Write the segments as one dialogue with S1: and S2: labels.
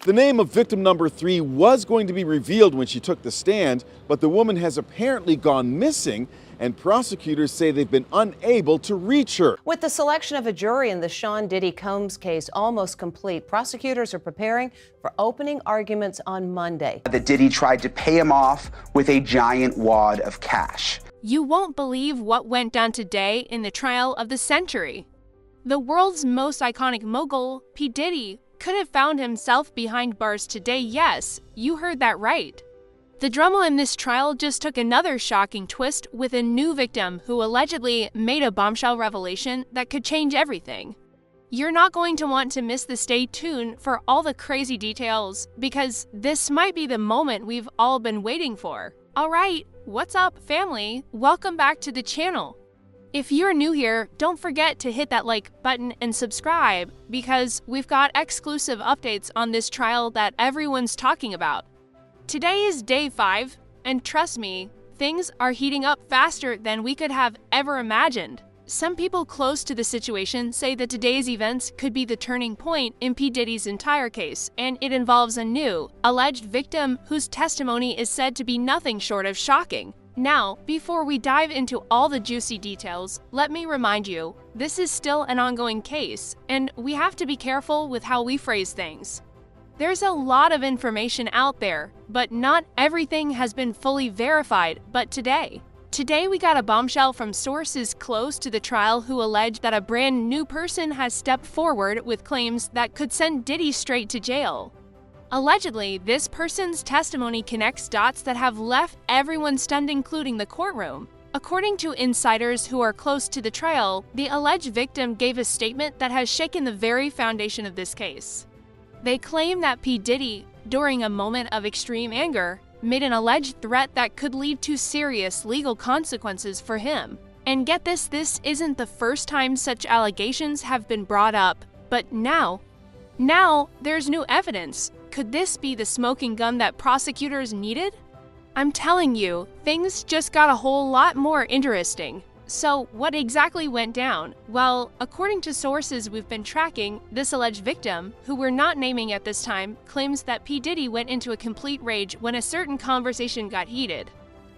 S1: The name of victim number 3 was going to be revealed when she took the stand, but the woman has apparently gone missing, and prosecutors say they've been unable to reach her.
S2: With the selection of a jury in the Sean Diddy Combs case almost complete, prosecutors are preparing for opening arguments on Monday.
S3: That Diddy tried to pay him off with a giant wad of cash.
S4: You won't believe what went down today in the trial of the century. The world's most iconic mogul, P. Diddy, could have found himself behind bars today. Yes, you heard that right. The drama in this trial just took another shocking twist with a new victim who allegedly made a bombshell revelation that could change everything. You're not going to want to miss the stay tuned for all the crazy details, because this might be the moment we've all been waiting for. Alright, what's up, family? Welcome back to the channel. If you're new here, don't forget to hit that like button and subscribe, because we've got exclusive updates on this trial that everyone's talking about. Today is day 5, and trust me, things are heating up faster than we could have ever imagined. Some people close to the situation say that today's events could be the turning point in P. Diddy's entire case, and it involves a new, alleged victim whose testimony is said to be nothing short of shocking. Now, before we dive into all the juicy details, let me remind you, this is still an ongoing case, and we have to be careful with how we phrase things. There's a lot of information out there, but not everything has been fully verified. But today we got a bombshell from sources close to the trial who allege that a brand new person has stepped forward with claims that could send Diddy straight to jail. Allegedly, this person's testimony connects dots that have left everyone stunned, including the courtroom. According to insiders who are close to the trial, the alleged victim gave a statement that has shaken the very foundation of this case. They claim that P. Diddy, during a moment of extreme anger, made an alleged threat that could lead to serious legal consequences for him. And get this isn't the first time such allegations have been brought up, but now there's new evidence. Could this be the smoking gun that prosecutors needed? I'm telling you, things just got a whole lot more interesting. So, what exactly went down? Well, according to sources we've been tracking, this alleged victim, who we're not naming at this time, claims that P. Diddy went into a complete rage when a certain conversation got heated.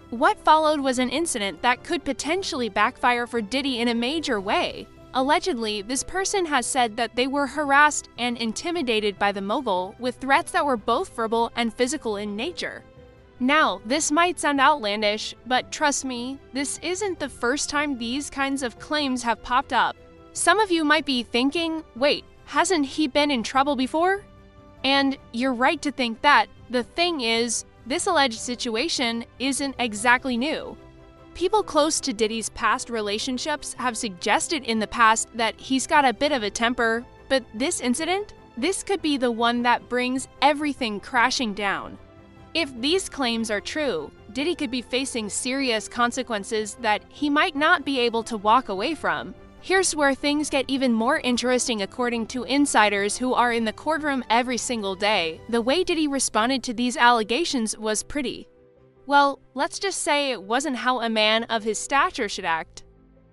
S4: What followed was an incident that could potentially backfire for Diddy in a major way. Allegedly, this person has said that they were harassed and intimidated by the mogul with threats that were both verbal and physical in nature. Now, this might sound outlandish, but trust me, this isn't the first time these kinds of claims have popped up. Some of you might be thinking, wait, hasn't he been in trouble before? And you're right to think that. The thing is, this alleged situation isn't exactly new. People close to Diddy's past relationships have suggested in the past that he's got a bit of a temper, but this incident? This could be the one that brings everything crashing down. If these claims are true, Diddy could be facing serious consequences that he might not be able to walk away from. Here's where things get even more interesting according to insiders who are in the courtroom every single day. The way Diddy responded to these allegations was pretty. Well, let's just say it wasn't how a man of his stature should act.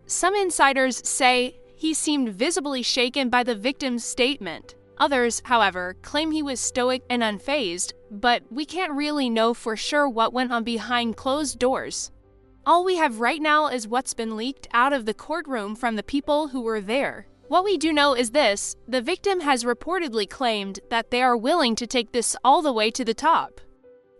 S4: Some insiders say he seemed visibly shaken by the victim's statement. Others, however, claim he was stoic and unfazed, but we can't really know for sure what went on behind closed doors. All we have right now is what's been leaked out of the courtroom from the people who were there. What we do know is this: the victim has reportedly claimed that they are willing to take this all the way to the top.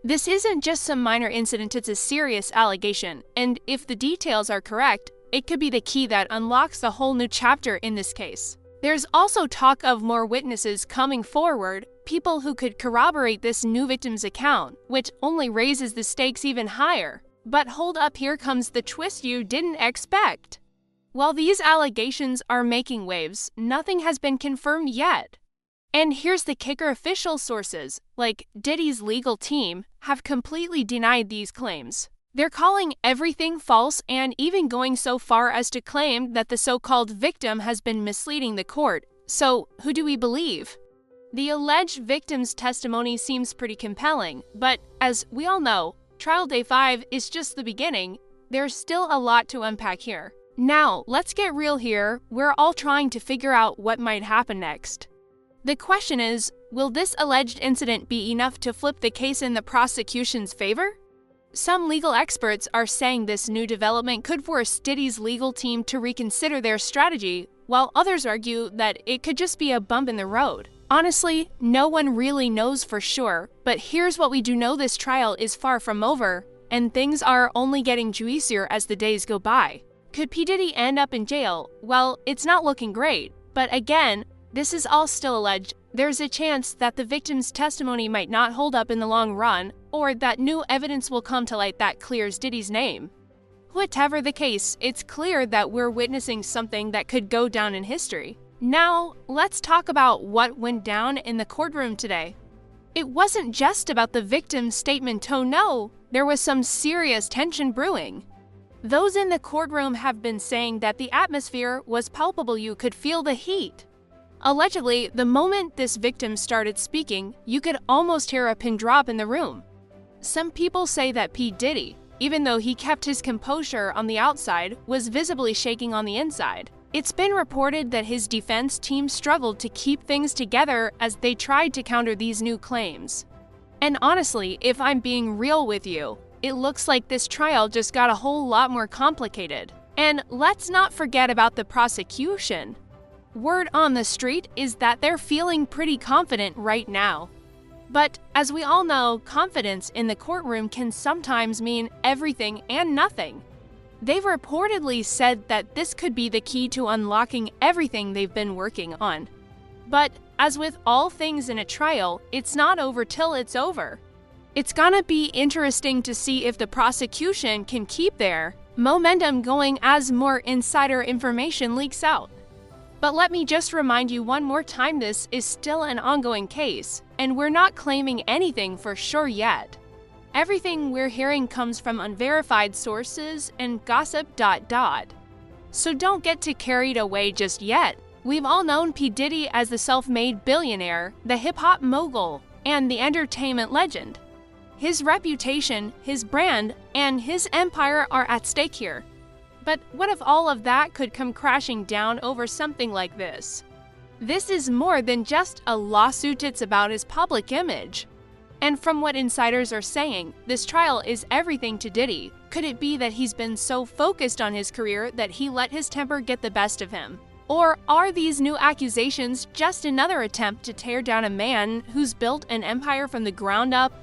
S4: This isn't just some minor incident, it's a serious allegation, and if the details are correct, it could be the key that unlocks the whole new chapter in this case. There's also talk of more witnesses coming forward, people who could corroborate this new victim's account, which only raises the stakes even higher. But hold up, here comes the twist you didn't expect. While these allegations are making waves, nothing has been confirmed yet. And here's the kicker: official sources, like Diddy's legal team, have completely denied these claims. They're calling everything false and even going so far as to claim that the so-called victim has been misleading the court. So, who do we believe? The alleged victim's testimony seems pretty compelling, but as we all know, trial day 5 is just the beginning. There's still a lot to unpack here. Now, let's get real here. We're all trying to figure out what might happen next. The question is, Will this alleged incident be enough to flip the case in the prosecution's favor? Some legal experts are saying this new development could force Diddy's legal team to reconsider their strategy, while others argue that it could just be a bump in the road. Honestly, no one really knows for sure, but here's what we do know: this trial is far from over, and things are only getting juicier as the days go by. Could P. Diddy end up in jail? Well, it's not looking great, but again, this is all still alleged. There's a chance that the victim's testimony might not hold up in the long run, or that new evidence will come to light that clears Diddy's name. Whatever the case, it's clear that we're witnessing something that could go down in history. Now, let's talk about what went down in the courtroom today. It wasn't just about the victim's statement, oh no, there was some serious tension brewing. Those in the courtroom have been saying that the atmosphere was palpable, you could feel the heat. Allegedly, the moment this victim started speaking, you could almost hear a pin drop in the room. Some people say that P. Diddy, even though he kept his composure on the outside, was visibly shaking on the inside. It's been reported that his defense team struggled to keep things together as they tried to counter these new claims. And honestly, if I'm being real with you, it looks like this trial just got a whole lot more complicated. And let's not forget about the prosecution. Word on the street is that they're feeling pretty confident right now. But as we all know, confidence in the courtroom can sometimes mean everything and nothing. They've reportedly said that this could be the key to unlocking everything they've been working on. But as with all things in a trial, it's not over till it's over. It's gonna be interesting to see if the prosecution can keep their momentum going as more insider information leaks out. But let me just remind you one more time, this is still an ongoing case, and we're not claiming anything for sure yet. Everything we're hearing comes from unverified sources and gossip. So don't get too carried away just yet. We've all known P. Diddy as the self-made billionaire, the hip-hop mogul, and the entertainment legend. His reputation, his brand, and his empire are at stake here. But what if all of that could come crashing down over something like this? This is more than just a lawsuit, it's about his public image. And from what insiders are saying, this trial is everything to Diddy. Could it be that he's been so focused on his career that he let his temper get the best of him? Or are these new accusations just another attempt to tear down a man who's built an empire from the ground up?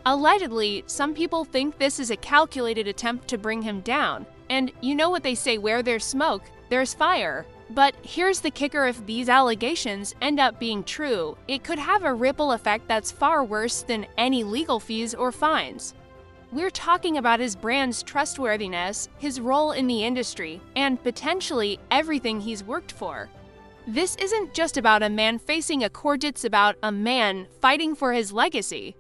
S4: Allegedly, some people think this is a calculated attempt to bring him down. And you know what they say, where there's smoke, there's fire. But here's the kicker: if these allegations end up being true, it could have a ripple effect that's far worse than any legal fees or fines. We're talking about his brand's trustworthiness, his role in the industry, and potentially everything he's worked for. This isn't just about a man facing a court, it's about a man fighting for his legacy.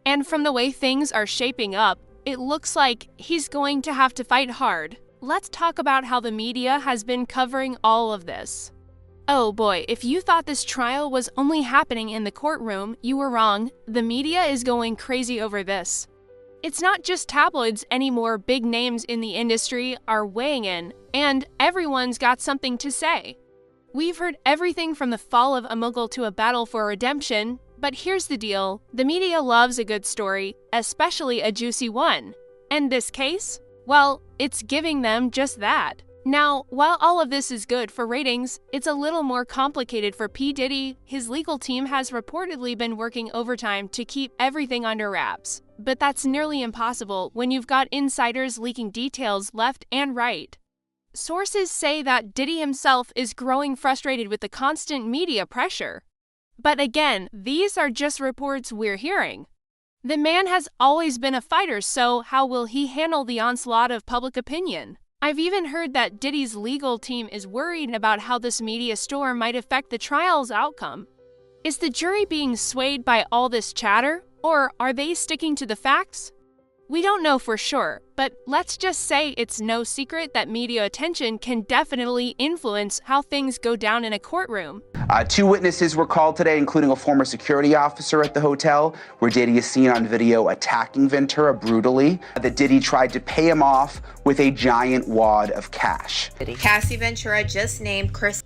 S4: And from the way things are shaping up, it looks like he's going to have to fight hard. Let's talk about how the media has been covering all of this. Oh boy, if you thought this trial was only happening in the courtroom, you were wrong. The media is going crazy over this. It's not just tabloids anymore, big names in the industry are weighing in, and everyone's got something to say. We've heard everything from the fall of a mogul to a battle for redemption. But here's the deal, the media loves a good story, especially a juicy one. And this case? Well, it's giving them just that. Now, while all of this is good for ratings, it's a little more complicated for P. Diddy. His legal team has reportedly been working overtime to keep everything under wraps. But that's nearly impossible when you've got insiders leaking details left and right. Sources say that Diddy himself is growing frustrated with the constant media pressure. But again, these are just reports we're hearing. The man has always been a fighter, so how will he handle the onslaught of public opinion? I've even heard that Diddy's legal team is worried about how this media storm might affect the trial's outcome. Is the jury being swayed by all this chatter, or are they sticking to the facts? We don't know for sure, but let's just say it's no secret that media attention can definitely influence how things go down in a courtroom.
S3: 2 witnesses were called today, including a former security officer at the hotel, where Diddy is seen on video attacking Ventura brutally. That Diddy tried to pay him off with a giant wad of cash.
S5: Cassie Ventura just named Chris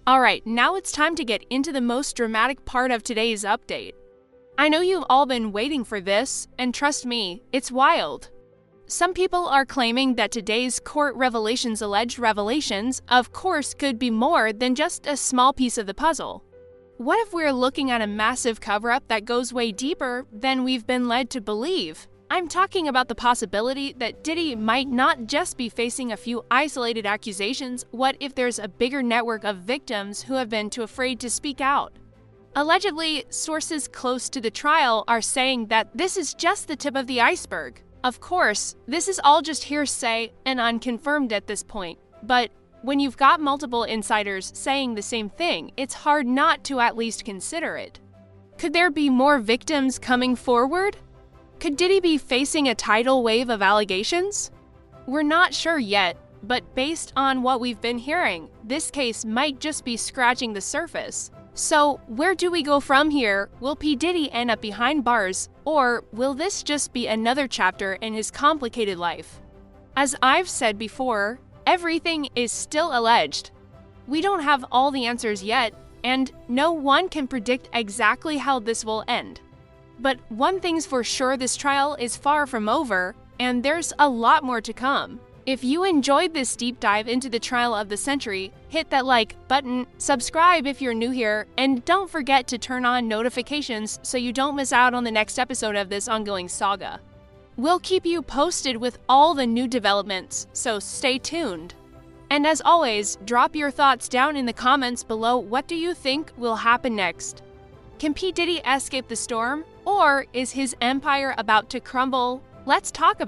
S4: Alright, now it's time to get into the most dramatic part of today's update. I know you've all been waiting for this, and trust me, it's wild. Some people are claiming that today's court revelations alleged revelations, of course, could be more than just a small piece of the puzzle. What if we're looking at a massive cover-up that goes way deeper than we've been led to believe? I'm talking about the possibility that Diddy might not just be facing a few isolated accusations. What if there's a bigger network of victims who have been too afraid to speak out? Allegedly, sources close to the trial are saying that this is just the tip of the iceberg. Of course, this is all just hearsay and unconfirmed at this point, but when you've got multiple insiders saying the same thing, it's hard not to at least consider it. Could there be more victims coming forward? Could Diddy be facing a tidal wave of allegations? We're not sure yet, but based on what we've been hearing, this case might just be scratching the surface. So, where do we go from here? Will P. Diddy end up behind bars, or will this just be another chapter in his complicated life? As I've said before, everything is still alleged. We don't have all the answers yet, and no one can predict exactly how this will end. But one thing's for sure, this trial is far from over, and there's a lot more to come. If you enjoyed this deep dive into the trial of the century, hit that like button, subscribe if you're new here, and don't forget to turn on notifications so you don't miss out on the next episode of this ongoing saga. We'll keep you posted with all the new developments, so stay tuned. And as always, drop your thoughts down in the comments below. What do you think will happen next? Can P. Diddy escape the storm, or is his empire about to crumble? Let's talk about it.